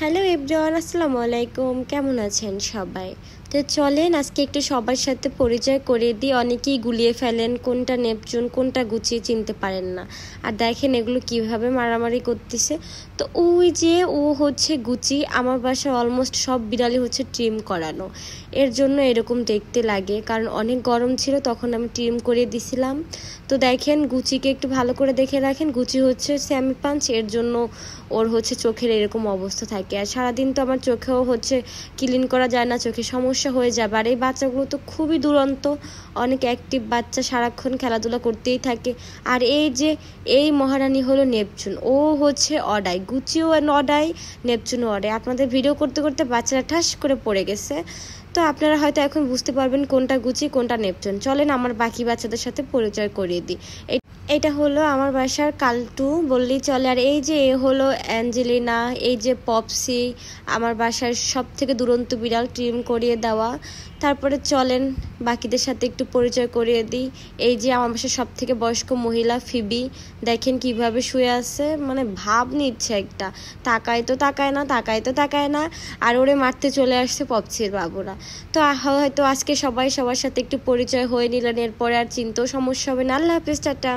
Hello everyone, আসসালামু আলাইকুম। কেমন আছেন সবাই? তো চলেন আজকে একটু সবার সাথে পরিচয় করে দিই। অনেকেই গুলিয়ে ফেলেন কোনটা নেপচুন কোনটা গুচি চিনতে পারেন না। আর দেখেন এগুলো কিভাবে মারামারি করতেছে। তো ওই যে ও হচ্ছে গুচি। আমার বাসায় অলমোস্ট সব বিড়ালই হচ্ছে ট্রিম করানো, এর জন্য এরকম দেখতে লাগে। কারণ অনেক গরম ছিল, তখন আমি ট্রিম করে দিছিলাম। তো দেখেন গুচিকে একটু ভালো করে দেখে রাখেন। গুচি হচ্ছে স্যামি পাঞ্চ, এর জন্য ওর হচ্ছে চোখের এরকম অবস্থা থাকে। আর সারাদিন তো আমার চোখেও হচ্ছে ক্লিন করা যায় না, চোখে সমস্যা হয়ে যাবে। আর এই বাচ্চাগুলো তো খুবই দুরন্ত, অনেক অ্যাক্টিভ বাচ্চা, সারাক্ষণ খেলাধুলা করতেই থাকে। আর এই যে এই মহারানী হলো নেপচুন, ও হচ্ছে অডাই। গুচিও অডাই, নেপচুনও অডাই। আপনাদের ভিডিও করতে করতে বাচ্চারা ঠাস করে পড়ে গেছে। তো আপনারা হয়তো এখন বুঝতে পারবেন কোনটা গুচি কোনটা নেপচুন। চলেন আমার বাকি বাচ্চাদের সাথে পরিচয় করিয়ে দিই। এটা হলো আমার বাসার কালটু বললেই চলে। আর এই যে এ হলো অ্যাঞ্জেলিনা, এই যে পপসি, আমার বাসার সব থেকে দুরন্ত বিড়াল, ট্রিম করিয়ে দেওয়া। তারপরে চলেন বাকিদের সাথে একটু পরিচয় করিয়ে দিই। এই যে আমার বাসার সব থেকে বয়স্ক মহিলা ফিবি, দেখেন কিভাবে শুয়ে আছে, মানে ভাব নিচ্ছে একটা। তাকায় তো তাকায় না, তাকায় তো তাকায় না। আর ওরে মারতে চলে আসছে পপসির বাবুরা। তো হয়তো আজকে সবাই সবার সাথে একটু পরিচয় হয়ে নিলেন, এরপরে আর চিনতেও সমস্যা হবে না। আল্লাহ হাফেজ, টাটা।